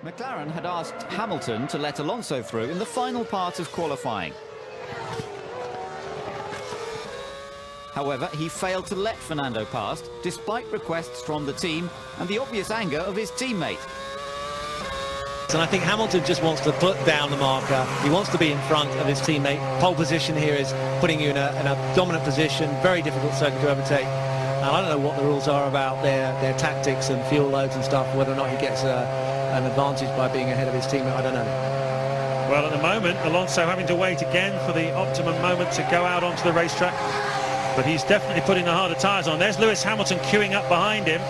McLaren had asked Hamilton to let Alonso through in the final part of qualifying. However, he failed to let Fernando past, despite requests from the team and the obvious anger of his teammate. And I think Hamilton just wants to put down the marker. He wants to be in front of his teammate. Pole position here is putting you in a dominant position, very difficult circuit to overtake. And I don't know what the rules are about their tactics and fuel loads and stuff, whether or not he gets an advantage by being ahead of his teammate, I don't know. Well, at the moment, Alonso having to wait again for the optimum moment to go out onto the racetrack. But he's definitely putting the harder tyres on. There's Lewis Hamilton queuing up behind him.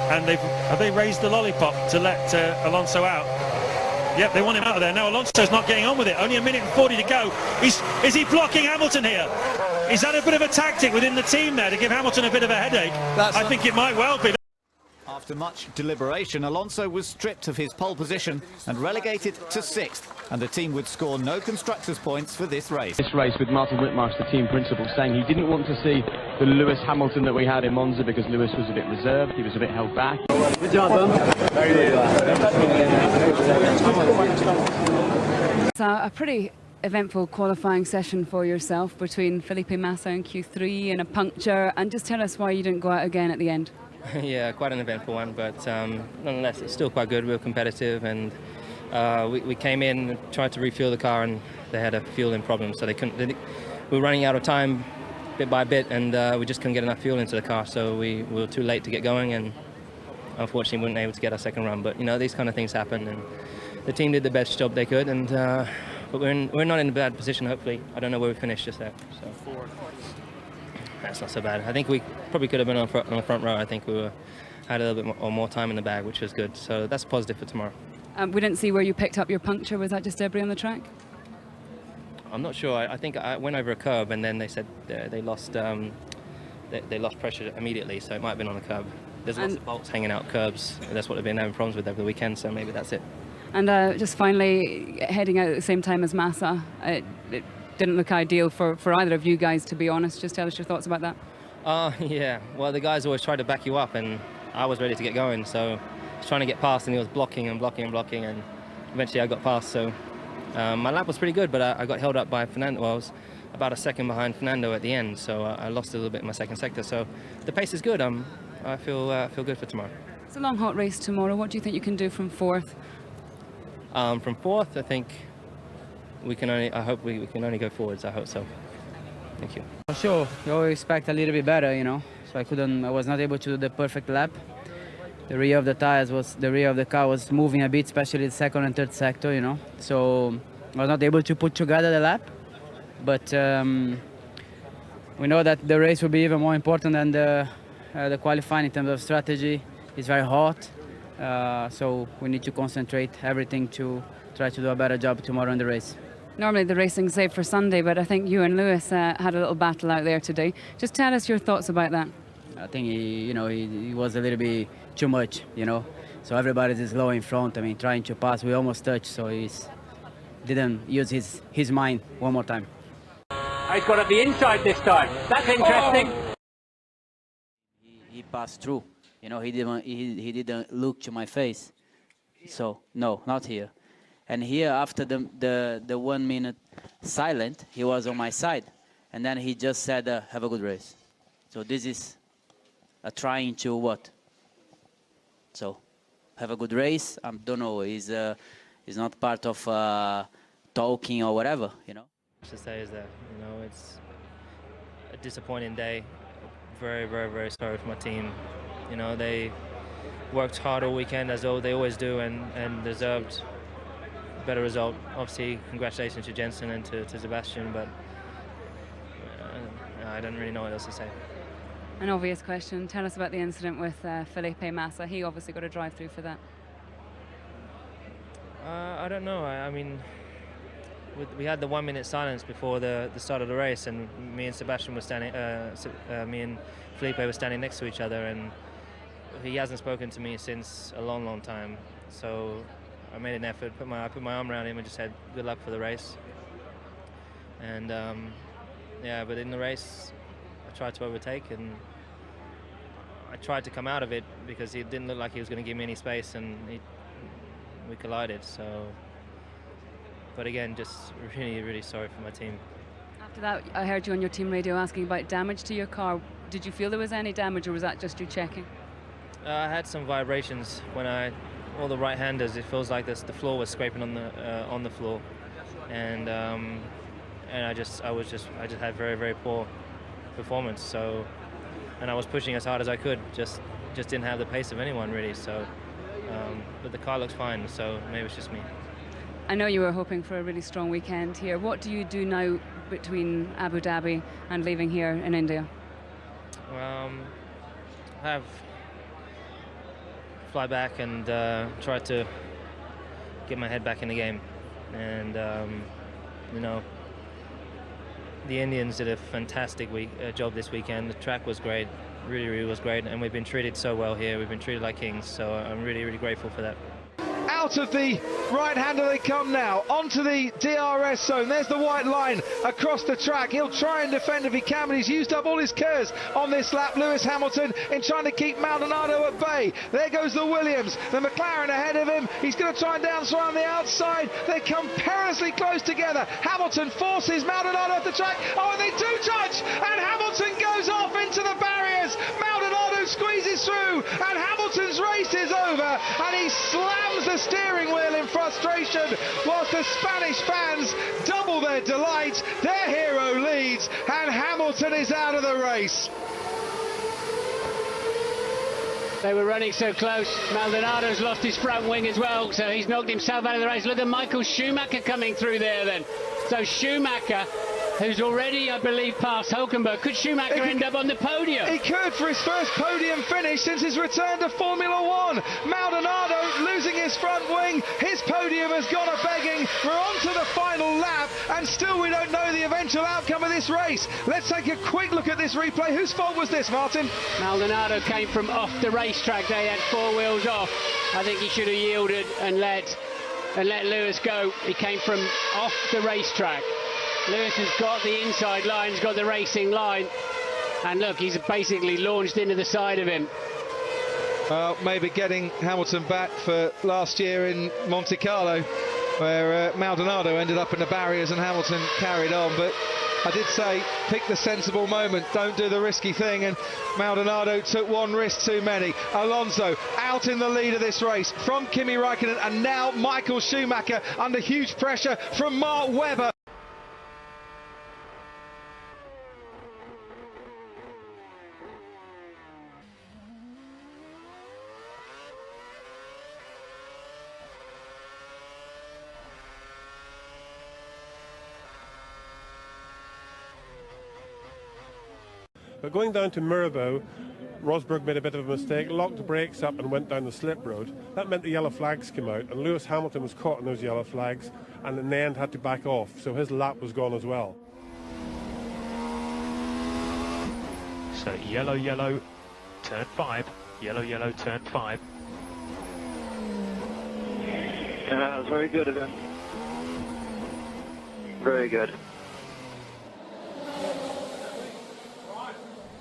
And have they raised the lollipop to let Alonso out? Yep, they want him out of there. Now Alonso's not getting on with it. Only 1:40 to go. Is he blocking Hamilton here? Is that a bit of a tactic within the team there to give Hamilton a bit of a headache? I think it might well be. After much deliberation, Alonso was stripped of his pole position and relegated to 6th, and the team would score no constructors' points for this race. This race with Martin Whitmarsh, the team principal, saying he didn't want to see the Lewis Hamilton that we had in Monza because Lewis was a bit reserved, he was a bit held back. Good job, Very good. It's a pretty eventful qualifying session for yourself between Felipe Massa in Q3 and a puncture, and just tell us why you didn't go out again at the end. Yeah, quite an eventful one, but nonetheless, it's still quite good. We were competitive, and we came in and tried to refuel the car, and they had a fueling problem, so they couldn't. We were running out of time bit by bit, and we just couldn't get enough fuel into the car, so we were too late to get going, and unfortunately, we weren't able to get our second run. But you know, these kind of things happen, and the team did the best job they could, and but we're not in a bad position. Hopefully, I don't know where we finished just there. So. That's not so bad. I think we probably could have been on the front row. I think we had a little bit more time in the bag, which was good. So that's positive for tomorrow. We didn't see where you picked up your puncture. Was that just debris on the track? I'm not sure. I think I went over a curb, and then they said they lost pressure immediately. So it might have been on the curb. There's lots of bolts hanging out curbs. That's what they've been having problems with over the weekend. So maybe that's it. And just finally, heading out at the same time as Massa, it didn't look ideal for either of you guys, to be honest. Just tell us your thoughts about that. Yeah. Well, the guys always try to back you up, and I was ready to get going. So I was trying to get past, and he was blocking and blocking and blocking, and eventually I got past. So my lap was pretty good, but I got held up by Fernando. Well, I was about a second behind Fernando at the end, so I lost a little bit in my second sector. So the pace is good. I feel good for tomorrow. It's a long, hot race tomorrow. What do you think you can do from 4th? From 4th, I think I hope we can only go forwards. I hope so. Thank you. Sure, you always expect a little bit better, you know. So I was not able to do the perfect lap. The rear of the car was moving a bit, especially the second and third sector, you know. So I was not able to put together the lap. But we know that the race will be even more important than the qualifying in terms of strategy. It's very hot, so we need to concentrate everything to try to do a better job tomorrow in the race. Normally the racing's saved for Sunday, but I think you and Lewis had a little battle out there today. Just tell us your thoughts about that. I think he was a little bit too much, you know. So everybody's just low in front. I mean, trying to pass, we almost touched, so he didn't use his mind one more time. He's got at the inside this time. That's interesting. He passed through. You know, he didn't look to my face. So no, not here. And here, after the 1 minute silent, he was on my side, and then he just said, "Have a good race." So this is trying to what? So have a good race. I don't know. He's not part of talking or whatever, you know. To say is that it's a disappointing day. Very, very, very sorry for my team. You know, they worked hard all weekend as they always do, and deserved a better result. Obviously, congratulations to Jensen and to Sebastian, but I don't really know what else to say. An obvious question. Tell us about the incident with Felipe Massa. He obviously got a drive-through for that. I don't know. I mean, we had the 1 minute silence before the start of the race, and me and Sebastian were standing. Me and Felipe were standing next to each other, and he hasn't spoken to me since a long, long time. So I made an effort. I put my arm around him and just said, "Good luck for the race." And yeah, but in the race, I tried to overtake, and I tried to come out of it because it didn't look like he was going to give me any space, and we collided. So, but again, just really sorry for my team. After that, I heard you on your team radio asking about damage to your car. Did you feel there was any damage, or was that just you checking? I had some vibrations when all the right-handers. It feels like the floor was scraping on the floor, and I just had very poor performance. So, and I was pushing as hard as I could. Just didn't have the pace of anyone really. So, but the car looks fine. So maybe it's just me. I know you were hoping for a really strong weekend here. What do you do now between Abu Dhabi and leaving here in India? Fly back and try to get my head back in the game. And you know, the Indians did a fantastic job this weekend. The track was great, really was great, and we've been treated so well here. We've been treated like kings, so I'm really grateful for that. Out of the right-hander they come now, onto the DRS zone. There's the white line across the track. He'll try and defend if he can, but he's used up all his curves on this lap. Lewis Hamilton in trying to keep Maldonado at bay. There goes the Williams, the McLaren ahead of him. He's going to try and dance around the outside. They come perilously close together. Hamilton forces Maldonado off the track. Oh, and they do touch, and Hamilton goes off into the barriers. Maldonado squeezes through, and Hamilton's race is over, and he slams the steering wheel in frustration, whilst the Spanish fans double their delight. Their hero leads, and Hamilton is out of the race. They were running so close. Maldonado's lost his front wing as well, so he's knocked himself out of the race. Look at Michael Schumacher coming through there then. So Schumacher, who's already, I believe, past Hulkenberg. Could Schumacher end up on the podium? He could for his first podium finish since his return to Formula One. Maldonado losing his front wing. His podium has gone a-begging. We're on to the final lap, and still we don't know the eventual outcome of this race. Let's take a quick look at this replay. Whose fault was this, Martin? Maldonado came from off the racetrack. They had four wheels off. I think he should have yielded and let Lewis go. He came from off the racetrack. Lewis has got the inside line, he's got the racing line, and look, he's basically launched into the side of him. Well, maybe getting Hamilton back for last year in Monte Carlo, where Maldonado ended up in the barriers and Hamilton carried on. But I did say, pick the sensible moment, don't do the risky thing, and Maldonado took one risk too many. Alonso out in the lead of this race from Kimi Räikkönen, and now Michael Schumacher under huge pressure from Mark Webber. But going down to Mirabeau, Rosberg made a bit of a mistake, locked the brakes up and went down the slip road. That meant the yellow flags came out, and Lewis Hamilton was caught in those yellow flags, and in the end had to back off, so his lap was gone as well. So yellow, turn 5, yellow, turn 5. Yeah, that was very good of him. Very good.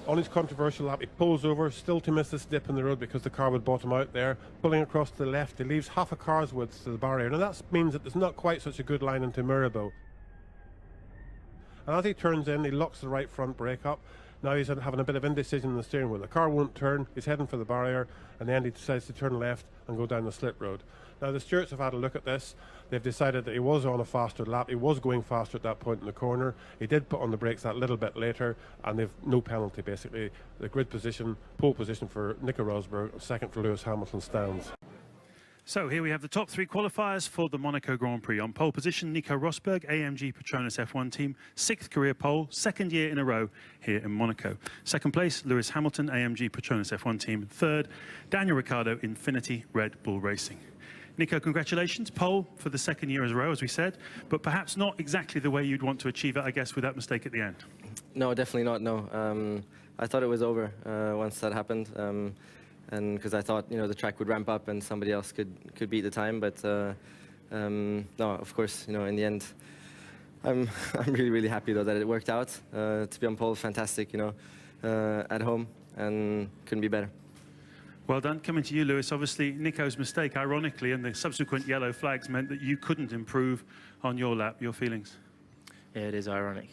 On his controversial lap, he pulls over, still to miss this dip in the road because the car would bottom out there. Pulling across to the left, he leaves half a car's width to the barrier. Now that means that there's not quite such a good line into Mirabeau. And as he turns in, he locks the right front brake up. Now he's having a bit of indecision in the steering wheel. The car won't turn, he's heading for the barrier, and then he decides to turn left and go down the slip road. Now the stewards have had a look at this. They've decided that he was on a faster lap. He was going faster at that point in the corner. He did put on the brakes that little bit later, and they've no penalty basically. The grid position, pole position for Nicolae Paraschiv, second for Lewis Hamilton stands. So here we have the top three qualifiers for the Monaco Grand Prix. On pole position, Nico Rosberg, AMG Petronas F1 team, 6th career pole, 2nd year in a row here in Monaco. Second place, Lewis Hamilton, AMG Petronas F1 team. 3rd, Daniel Ricciardo, Infinity Red Bull Racing. Nico, congratulations, pole for the 2nd year in a row, as we said, but perhaps not exactly the way you'd want to achieve it, I guess, with that mistake at the end. No, definitely not, no. I thought it was over once that happened. And because I thought, you know, the track would ramp up and somebody else could beat the time, but no, of course, you know, in the end, I'm really happy though that it worked out. To be on pole, fantastic, you know, at home, and couldn't be better. Well done. Coming to you, Lewis. Obviously, Nico's mistake, ironically, and the subsequent yellow flags meant that you couldn't improve on your lap. Your feelings? Yeah, it is ironic.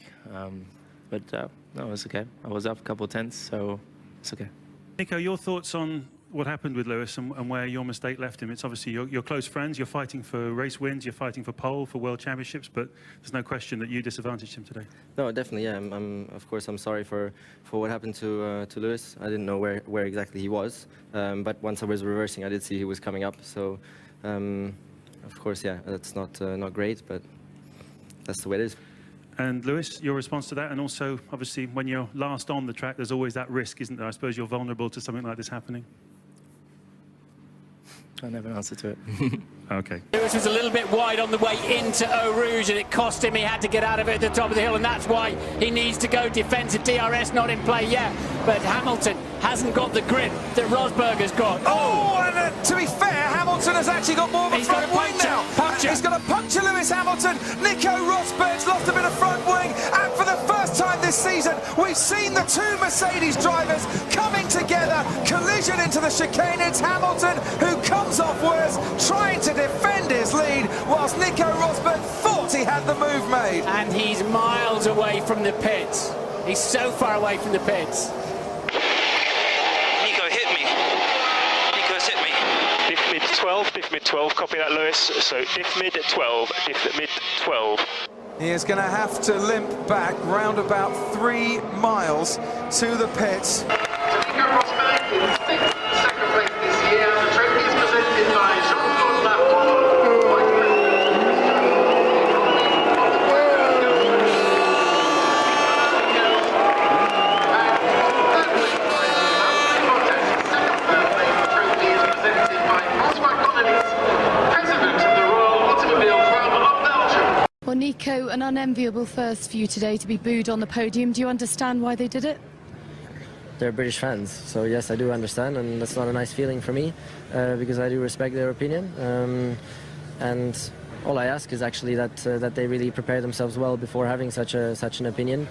But no, it's okay. I was up a couple of tenths, so it's okay. Nico, your thoughts on what happened with Lewis and where your mistake left him? It's obviously you're close friends, you're fighting for race wins, you're fighting for pole, for world championships, but there's no question that you disadvantaged him today. No, definitely, yeah. Of course, I'm sorry for what happened to Lewis. I didn't know where exactly he was, but once I was reversing, I did see he was coming up. So, of course, yeah, that's not great, but that's the way it is. And Lewis, your response to that, and also, obviously, when you're last on the track, there's always that risk, isn't there? I suppose you're vulnerable to something like this happening. I never answer to it. Okay. Lewis was a little bit wide on the way into Eau Rouge, and it cost him. He had to get out of it at the top of the hill, and that's why he needs to go defensive. DRS not in play yet, but Hamilton hasn't got the grip that Rosberg's got. Oh, and to be fair, Hamilton has actually got more of a front wing now. He's got a puncture, Lewis Hamilton. Nico Rosberg's lost a bit of front wing, and for the first time this season, we've seen the two Mercedes drivers coming together, collision into the chicane. It's Hamilton who comes off worse, trying to defend his lead, whilst Nico Rosberg thought he had the move made. And he's miles away from the pits. He's so far away from the pits. Nico hit me. Nico's hit me. Diff mid 12, diff mid 12, copy that, Lewis. So diff mid 12, diff mid 12. He is going to have to limp back round about 3 miles to the pits. Nico Rosberg in 6th, second place this year. The trophy is presented by Jean-Claude Lafont. Well, Nico, an unenviable first for you today to be booed on the podium. Do you understand why they did it? They're British fans, so yes, I do understand, and that's not a nice feeling for me, because I do respect their opinion. And all I ask is actually that they really prepare themselves well before having such an opinion.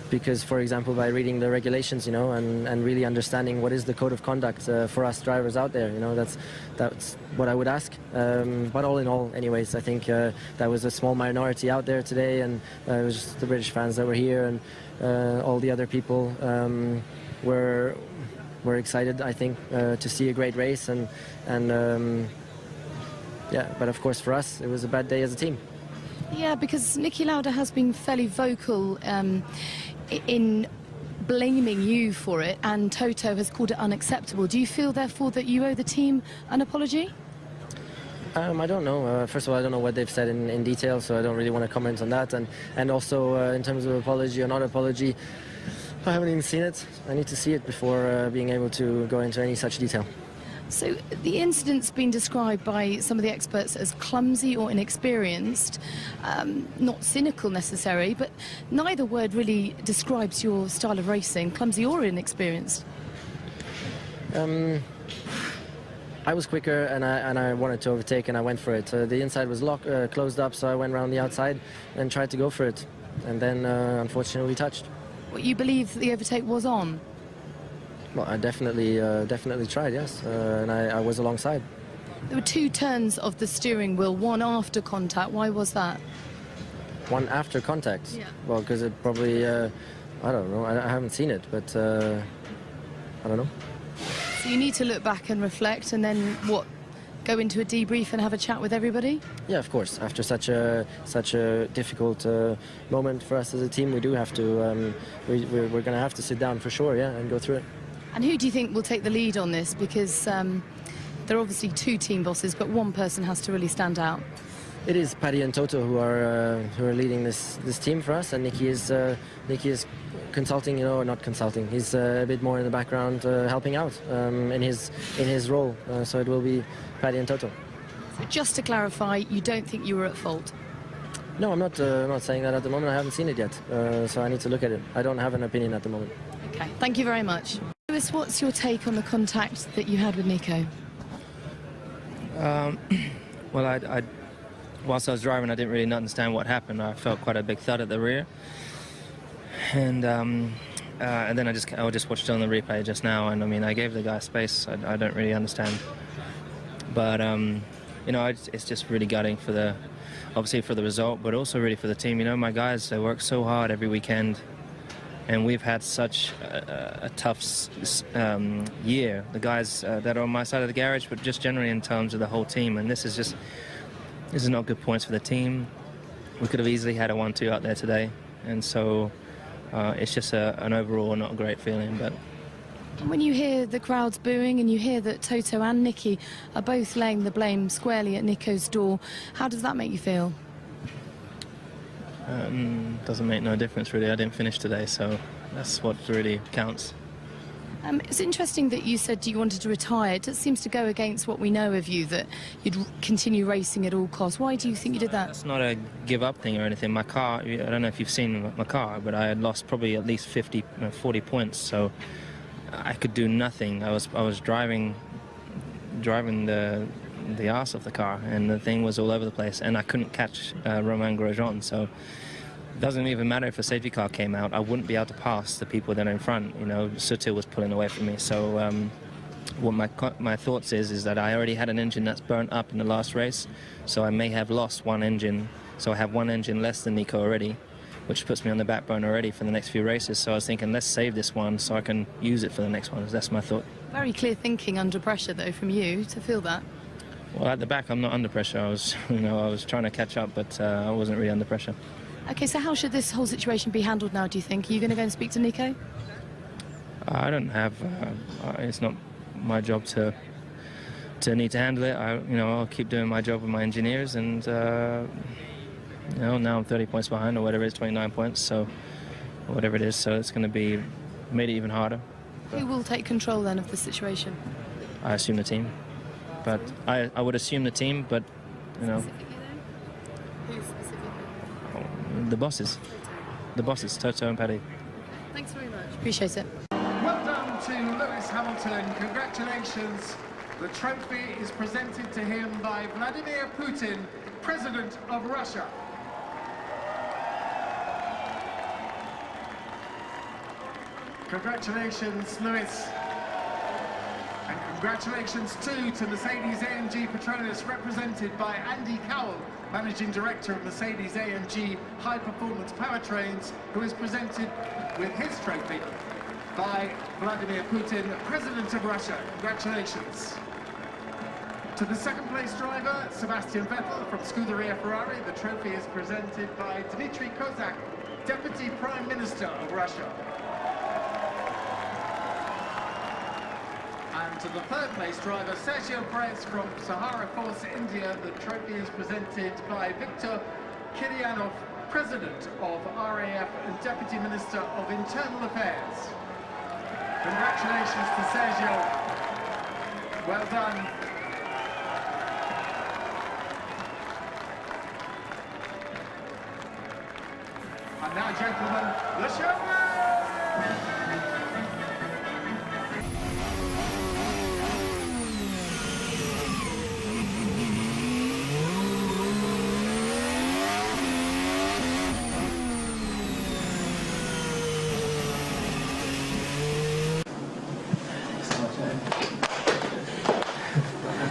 Because, for example, by reading the regulations, you know, and really understanding what is the code of conduct for us drivers out there, you know, that's what I would ask. But all in all, anyways, I think that was a small minority out there today, and it was just the British fans that were here, and all the other people were excited, I think, to see a great race, and yeah. But of course, for us, it was a bad day as a team. Yeah, because Niki Lauda has been fairly vocal in blaming you for it, and Toto has called it unacceptable. Do you feel, therefore, that you owe the team an apology? I don't know. First of all, I don't know what they've said in detail, so I don't really want to comment on that. And also, in terms of apology or not apology, I haven't even seen it. I need to see it before being able to go into any such detail. So the incident's been described by some of the experts as clumsy or inexperienced, not cynical necessarily, but neither word really describes your style of racing, clumsy or inexperienced. I was quicker, and I wanted to overtake, and I went for it. The inside was closed up, so I went around the outside and tried to go for it, and then unfortunately touched. What, you believe that the overtake was on? Well, I definitely tried, yes, and I was alongside. There were 2 turns of the steering wheel, one after contact. Why was that? One after contact? Yeah. Well, because it probably, I don't know, I haven't seen it, but I don't know. So you need to look back and reflect, and then what? Go into a debrief and have a chat with everybody? Yeah, of course. After such a difficult moment for us as a team, we do have to. We're going to have to sit down for sure, yeah, and go through it. And who do you think will take the lead on this? Because there are obviously 2 team bosses, but one person has to really stand out. It is Paddy and Toto who are leading this team for us, and Niki is consulting, you know, or not consulting. He's a bit more in the background, helping out in his role. So it will be Paddy and Toto. So just to clarify, you don't think you were at fault? No, I'm not saying that at the moment. I haven't seen it yet, so I need to look at it. I don't have an opinion at the moment. Okay, thank you very much. Lewis, what's your take on the contact that you had with Nico? Well, whilst I was driving, I didn't really understand what happened. I felt quite a big thud at the rear. And and then I just watched it on the replay just now, and I mean, I gave the guy space. I don't really understand, but you know, it's just really gutting for the, obviously for the result, but also really for the team. You know, my guys, they work so hard every weekend, and we've had such a tough year. The guys that are on my side of the garage, but just generally in terms of the whole team, and this is not good points for the team. We could have easily had a 1-2 out there today, and so it's just an overall not a great feeling. But when you hear the crowds booing and you hear that Toto and Nicky are both laying the blame squarely at Nico's door, how does that make you feel? Doesn't make no difference really. I didn't finish today, so that's what really counts. It's interesting that you said you wanted to retire. It seems to go against what we know of you, that you'd continue racing at all costs. Why do you think you did that? It's not a give-up thing or anything. My car, I don't know if you've seen my car, but I had lost probably at least 40 points, so I could do nothing. I was driving the arse of the car, and the thing was all over the place, and I couldn't catch Romain Grosjean, so it doesn't even matter if a safety car came out. I wouldn't be able to pass the people that are in front. You know, Sutil was pulling away from me, so what my thoughts is that I already had an engine that's burnt up in the last race, so I may have lost one engine, so I have one engine less than Nico already, which puts me on the back burner already for the next few races. So I was thinking, let's save this one so I can use it for the next one. That's my thought. Very clear thinking under pressure, though, from you to feel that. Well, at the back, I'm not under pressure. I was trying to catch up, but I wasn't really under pressure. Okay, so how should this whole situation be handled now, do you think? Are you going to go and speak to Nico? I don't have. It's not my job to need to handle it. I'll keep doing my job with my engineers, and now I'm 30 points behind, or whatever it is, 29 points, so whatever it is. So it's going to be made it even harder. Who will take control then of the situation? I assume the team, but I would assume the team, but you know. Who specifically? The bosses, Toto and Paddy. Thanks very much. Appreciate it. Well done to Lewis Hamilton. Congratulations. The trophy is presented to him by Vladimir Putin, President of Russia. Congratulations, Lewis. And congratulations too to Mercedes-AMG Petronas, represented by Andy Cowell, Managing Director of Mercedes-AMG High Performance Powertrains, who is presented with his trophy by Vladimir Putin, President of Russia. Congratulations. To the second place driver, Sebastian Vettel from Scuderia Ferrari, the trophy is presented by Dmitry Kozak, Deputy Prime Minister of Russia. And to the third place driver, Sergio Perez from Sahara Force India, the trophy is presented by Viktor Kiryanov, President of RAF and Deputy Minister of Internal Affairs. Congratulations to Sergio. Well done. And now, gentlemen, the showman!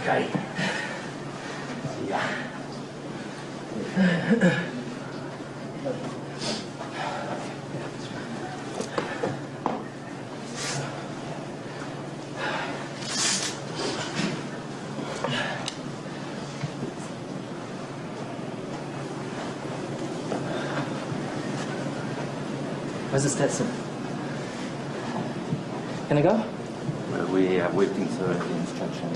Okay. Yeah. Where's the Stetson? Can I go? Well, we are waiting for the instruction.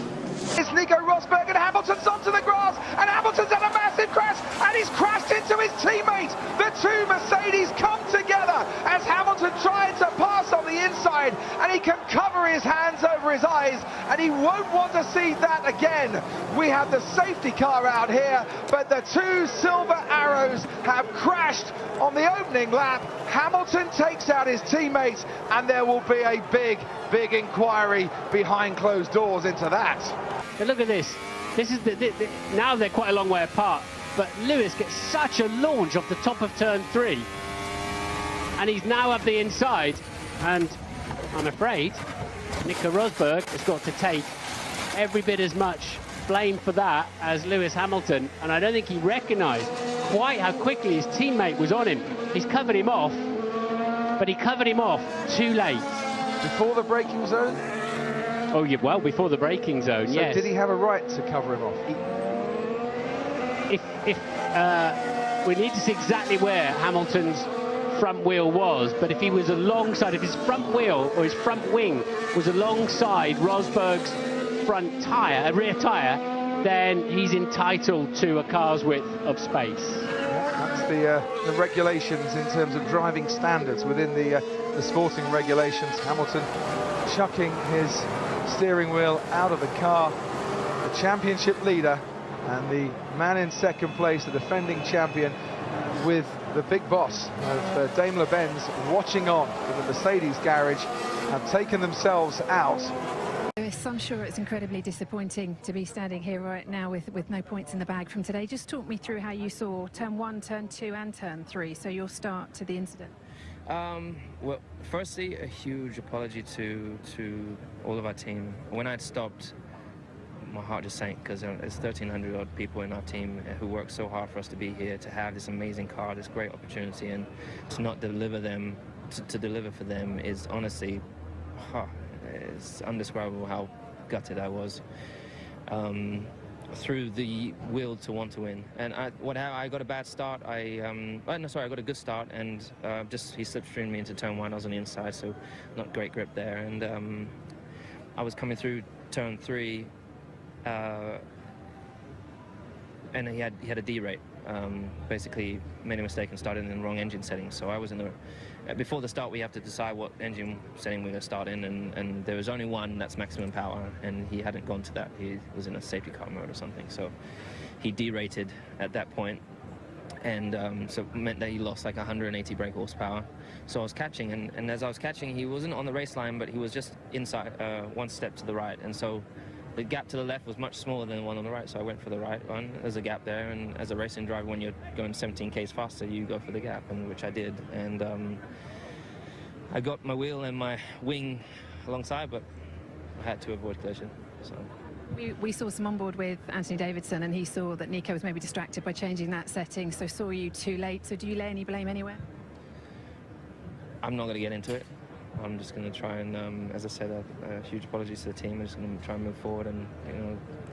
It's Nico Rosberg, and Hamilton's onto the grass, and Hamilton's had a massive crash, and he's crashed into his teammate. The two Mercedes come together as Hamilton tried to pass on the inside, and he can cover his hands over his eyes, and he won't want to see that again. We have the safety car out here, but the two Silver Arrows have crashed on the opening lap. Hamilton takes out his teammates, and there will be a big inquiry behind closed doors into that. But look at this. This is now they're quite a long way apart, but Lewis gets such a launch off the top of turn 3, and he's now up the inside, And I'm afraid Nico Rosberg has got to take every bit as much blame for that as Lewis Hamilton, and I don't think he recognised quite how quickly his teammate was on him. He's covered him off, but he covered him off too late. Before the braking zone? Oh, yeah, well, before the braking zone, So yes. did he have a right to cover him off? We need to see exactly where Hamilton's front wheel was, but if he was alongside, if his front wheel or his front wing was alongside Rosberg's front tyre, rear tyre, then he's entitled to a car's width of space. That's the regulations in terms of driving standards within the sporting regulations. Hamilton chucking his steering wheel out of the car. The championship leader and the man in second place, the defending champion, with the big boss of Daimler-Benz watching on in the Mercedes garage, have taken themselves out. Lewis, I'm sure it's incredibly disappointing to be standing here right now with no points in the bag from today. Just talk me through how you saw turn 1, turn 2 and turn 3, so your start to the incident. Well, firstly, a huge apology to all of our team. When I'd stopped, my heart just sank, because there's 1,300 odd people in our team who worked so hard for us to be here, to have this amazing car, this great opportunity, and to not deliver them, to deliver for them is honestly, it's undescribable how gutted I was. Through the will to want to win, and I got a bad start. I got a good start, and he slipstreamed me into turn 1. I was on the inside, so not great grip there, and I was coming through turn 3, and he had a D-rate. Basically made a mistake and started in the wrong engine setting. So I was in the before the start, we have to decide what engine setting we're going to start in, and there was only one that's maximum power, and he hadn't gone to that. He was in a safety car mode or something, so he derated at that point, and so it meant that he lost like 180 brake horsepower. So I was catching, and as I was catching, he wasn't on the race line, but he was just inside, one step to the right, and so the gap to the left was much smaller than the one on the right, so I went for the right one. There's a gap there, and as a racing driver, when you're going 17 k's faster, you go for the gap, and which I did. And I got my wheel and my wing alongside, but I had to avoid collision. So We saw some on board with Anthony Davidson, and he saw that Nico was maybe distracted by changing that setting, so saw you too late. So do you lay any blame anywhere? I'm not going to get into it. I'm just going to try and, as I said, a huge apologies to the team. I'm just going to try and move forward and,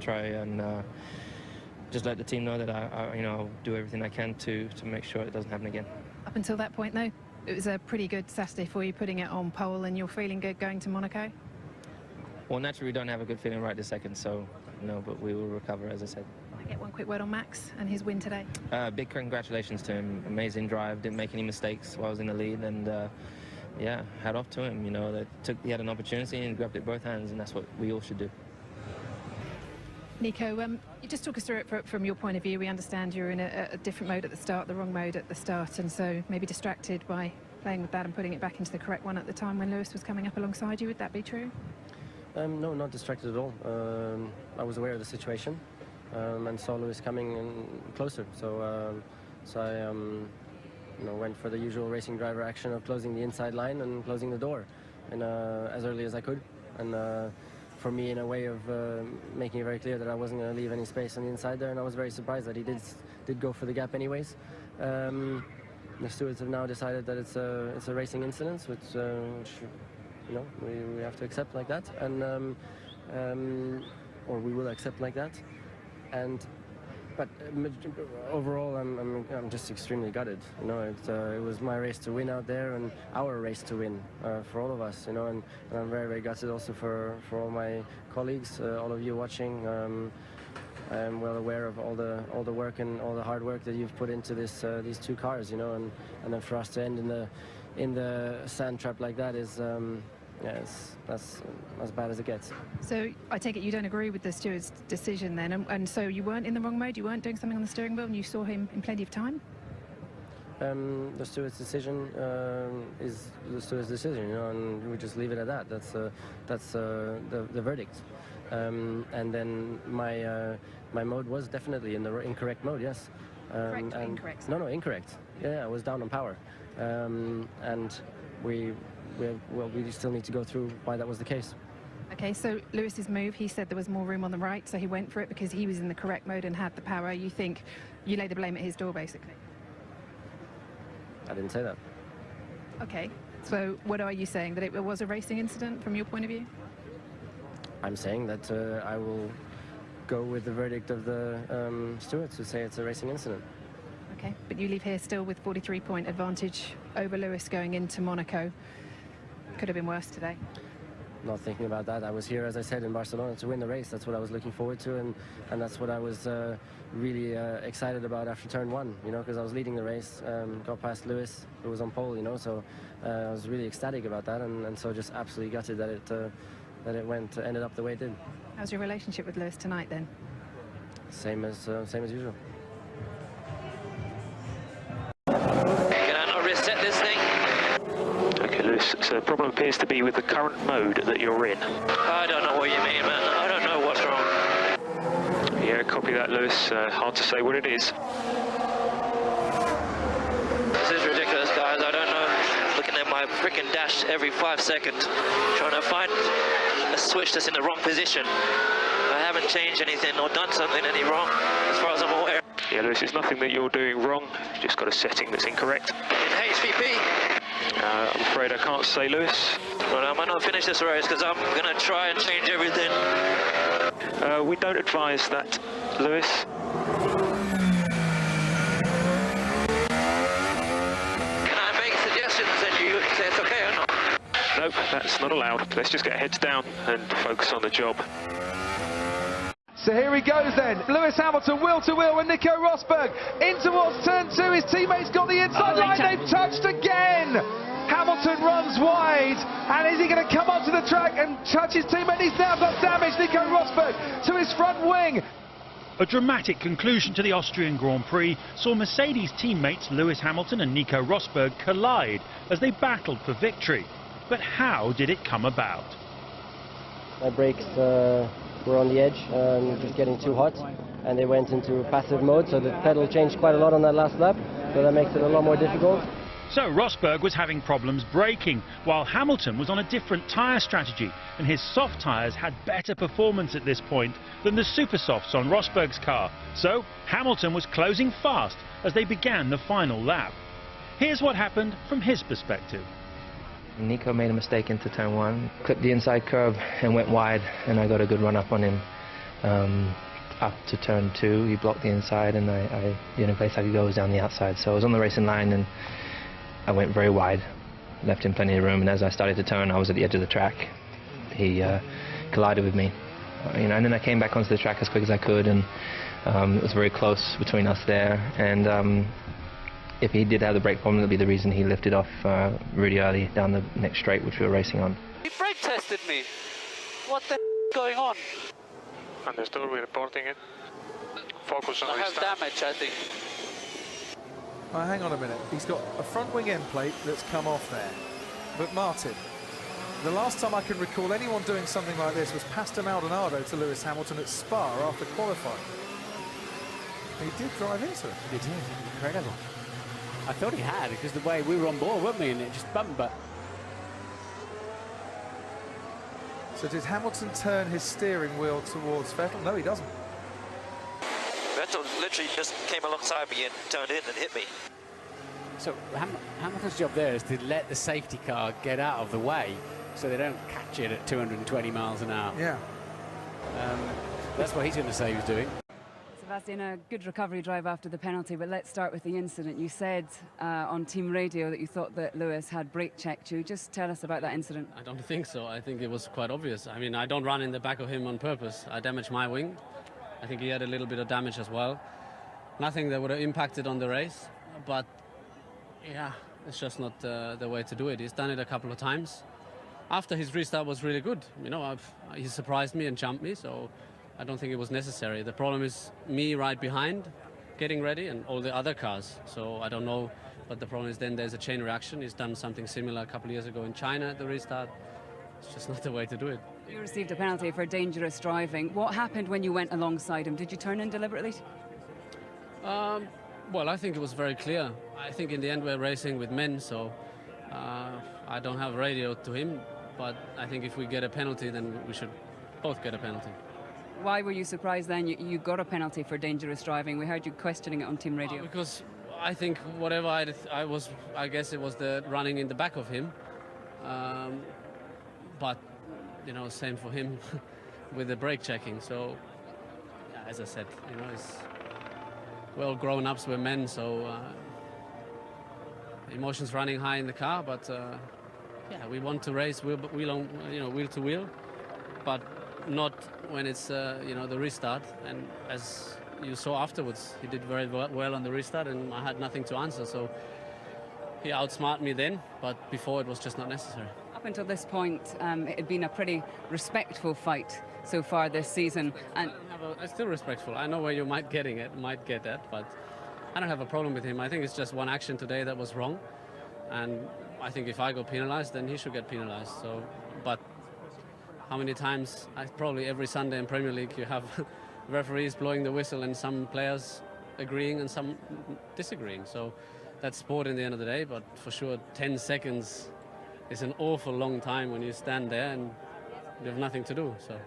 try and just let the team know that I'll do everything I can to make sure it doesn't happen again. Up until that point, though, it was a pretty good Saturday for you, putting it on pole, and you're feeling good going to Monaco? Well, naturally, we don't have a good feeling right this second, so, but we will recover, as I said. Can I get one quick word on Max and his win today? Big congratulations to him. Amazing drive, didn't make any mistakes while I was in the lead, and yeah, hat off to him. He had an opportunity and grabbed it both hands, and that's what we all should do. Nico, you just talk us through it from your point of view. We understand you're in a different mode at the start, the wrong mode at the start, and so maybe distracted by playing with that and putting it back into the correct one at the time when Lewis was coming up alongside you. Would that be true? No, not distracted at all. I was aware of the situation and saw Lewis coming in closer, so I went for the usual racing driver action of closing the inside line and closing the door, and as early as I could, and for me, in a way of making it very clear that I wasn't going to leave any space on the inside there, and I was very surprised that he did go for the gap anyways. The stewards have now decided that it's a racing incident, which we have to accept like that, and or we will accept like that, but overall, I'm just extremely gutted. It was my race to win out there, and our race to win for all of us. And I'm very, very gutted also for all my colleagues, all of you watching. I'm well aware of all the work and all the hard work that you've put into these two cars. And then for us to end in the sand trap like that is. Yeah, that's as bad as it gets. So I take it you don't agree with the steward's decision then, and so you weren't in the wrong mode, you weren't doing something on the steering wheel, and you saw him in plenty of time? The steward's decision is the steward's decision, and we just leave it at that. That's the verdict. And then my mode was definitely in the incorrect mode, yes. Correct or incorrect? No, incorrect. Yeah, I was down on power. And we we still need to go through why that was the case. Okay, so Lewis's move, he said there was more room on the right, so he went for it because he was in the correct mode and had the power. You think you lay the blame at his door, basically? I didn't say that. Okay, so what are you saying? That it was a racing incident from your point of view? I'm saying that I will go with the verdict of the stewards who say it's a racing incident. Okay, but you leave here still with 43-point advantage over Lewis going into Monaco. Could have been worse today. Not thinking about that. I was here, as I said, in Barcelona to win the race. That's what I was looking forward to, and that's what I was really excited about after turn one, you know, because I was leading the race, got past Lewis, who was on pole, you know, so I was really ecstatic about that, and so just absolutely gutted that it ended up the way it did. How's your relationship with Lewis tonight, then? Same as usual. Can I not reset this thing? Okay, Lewis, so the problem appears to be with the current mode that you're in. I don't know what you mean, man. I don't know what's wrong. Yeah, copy that, Lewis. Hard to say what it is. This is ridiculous, guys. I don't know. Looking at my freaking dash every 5 seconds, trying to find a switch that's in the wrong position. I haven't changed anything or done something any wrong, as far as I'm aware. Yeah, Lewis, it's nothing that you're doing wrong. You've just got a setting that's incorrect. In HVP. I'm afraid I can't say, Lewis. Well, I might not finish this race because I'm going to try and change everything. We don't advise that, Lewis. Can I make suggestions and you say it's okay or not? Nope, that's not allowed. Let's just get heads down and focus on the job. So here he goes then, Lewis Hamilton wheel to wheel with Nico Rosberg in towards turn two. His teammates got the inside line, they've touched again. Hamilton runs wide, and is he going to come onto the track and touch his teammate? He's now got damage. Nico Rosberg to his front wing. A dramatic conclusion to the Austrian Grand Prix saw Mercedes teammates Lewis Hamilton and Nico Rosberg collide as they battled for victory. But how did it come about? My brakes were on the edge, just getting too hot, and they went into passive mode, so the pedal changed quite a lot on that last lap, so that makes it a lot more difficult. So Rosberg was having problems braking, while Hamilton was on a different tyre strategy, and his soft tyres had better performance at this point than the super softs on Rosberg's car. So Hamilton was closing fast as they began the final lap. Here's what happened from his perspective. Nico made a mistake into turn one, clipped the inside curb and went wide, and I got a good run up on him. Up to turn two, he blocked the inside, and the only place I could go was down the outside. So I was on the racing line, and I went very wide, left him plenty of room, and as I started to turn, I was at the edge of the track. He collided with me, and then I came back onto the track as quick as I could, and it was very close between us there. And if he did have the brake problem, that'd be the reason he lifted off really early down the next straight, which we were racing on. He brake tested me. What the is going on? Understood, we're reporting it. Focus on I have damage, I think. Oh, hang on a minute. He's got a front wing end plate that's come off there. But Martin, the last time I can recall anyone doing something like this was Pastor Maldonado to Lewis Hamilton at Spa after qualifying. He did drive into it. He did. Incredible. I thought he had, because the way we were on board, weren't we? And it just bumped, but... So did Hamilton turn his steering wheel towards Vettel? No, he doesn't. Vettel literally just came alongside me and turned in and hit me. So Hamilton's job there is to let the safety car get out of the way so they don't catch it at 220 miles an hour. Yeah. That's what he's going to say he was doing. Sebastian, a good recovery drive after the penalty, but let's start with the incident. You said on team radio that you thought that Lewis had brake checked you. Just tell us about that incident. I don't think so. I think it was quite obvious. I mean, I don't run in the back of him on purpose. I damaged my wing. I think he had a little bit of damage as well. Nothing that would have impacted on the race, but yeah, it's just not the way to do it. He's done it a couple of times. After his restart was really good. You know, he surprised me and jumped me, so I don't think it was necessary. The problem is me right behind, getting ready, and all the other cars. So I don't know, but the problem is then there's a chain reaction. He's done something similar a couple of years ago in China at the restart. It's just not the way to do it. You received a penalty for dangerous driving. What happened when you went alongside him? Did you turn in deliberately? Well, I think it was very clear. I think in the end we're racing with men, so I don't have radio to him, but I think if we get a penalty, then we should both get a penalty. Why were you surprised then you got a penalty for dangerous driving? We heard you questioning it on team radio. Because I think whatever I guess it was the running in the back of him. But, you know, same for him with the brake checking. So, yeah, as I said, you know, we're all grown-ups, we're men, so emotions running high in the car. But yeah, we want to race wheel to wheel, but not when it's you know, the restart. And as you saw afterwards, he did very well on the restart, and I had nothing to answer. So he outsmarted me then, but before it was just not necessary. Up until this point, it had been a pretty respectful fight so far this season. And I'm still respectful. I know where you might get that, but I don't have a problem with him. I think it's just one action today that was wrong, and I think if I go penalized, then he should get penalized. So, but how many times? Probably every Sunday in Premier League you have referees blowing the whistle and some players agreeing and some disagreeing. So that's sport in the end of the day, but for sure 10 seconds is an awful long time when you stand there and you have nothing to do. So.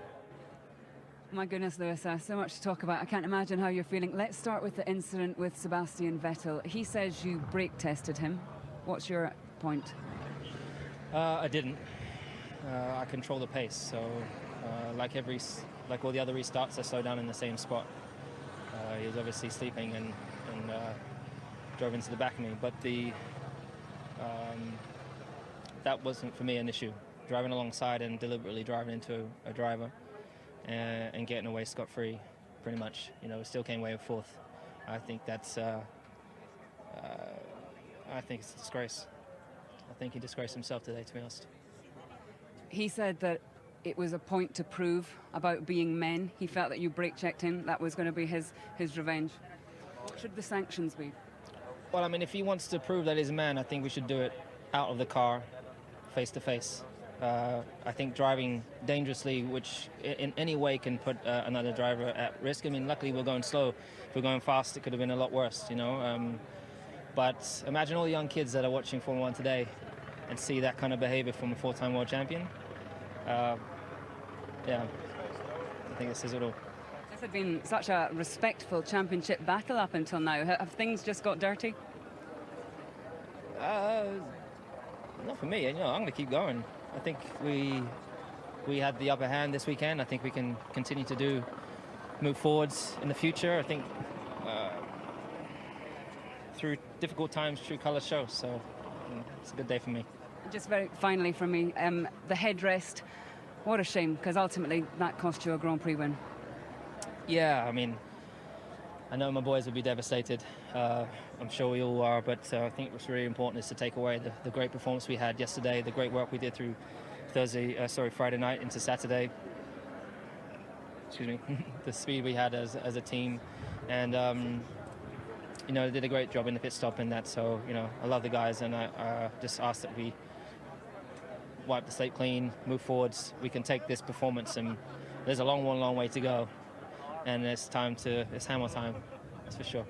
My goodness, Lewis, so much to talk about. I can't imagine how you're feeling. Let's start with the incident with Sebastian Vettel. He says you brake tested him. What's your point? I didn't. I control the pace, so like all the other restarts, I slow down in the same spot. He was obviously sleeping and drove into the back of me, but that wasn't for me an issue. Driving alongside and deliberately driving into a driver and getting away scot-free, pretty much. You know, still came away with fourth. I think that's. I think it's a disgrace. I think he disgraced himself today, to be honest. He said that it was a point to prove about being men. He felt that you brake checked him. That was going to be his revenge. What should the sanctions be? Well, I mean, if he wants to prove that he's a man, I think we should do it out of the car, face to face. I think driving dangerously, which in any way can put another driver at risk. I mean, luckily we're going slow. If we're going fast, it could have been a lot worse, you know. But imagine all the young kids that are watching Formula 1 today and see that kind of behavior from a four-time world champion. Yeah, I think it says it all. This had been such a respectful championship battle up until now. Have things just got dirty? Not for me. You know, I'm going to keep going. I think we had the upper hand this weekend. I think we can continue to move forwards in the future. I think through difficult times, true colours show. So it's a good day for me. Just very finally from me, the headrest. What a shame, because ultimately that cost you a Grand Prix win. Yeah, I mean, I know my boys will be devastated. I'm sure we all are, but I think what's really important is to take away the great performance we had yesterday, the great work we did through Friday night into Saturday. Excuse me, the speed we had as a team, and you know, they did a great job in the pit stop in that. So, you know, I love the guys, and I just ask that we wipe the slate clean, move forwards. We can take this performance, and there's a long way to go, and it's hammer time, that's for sure.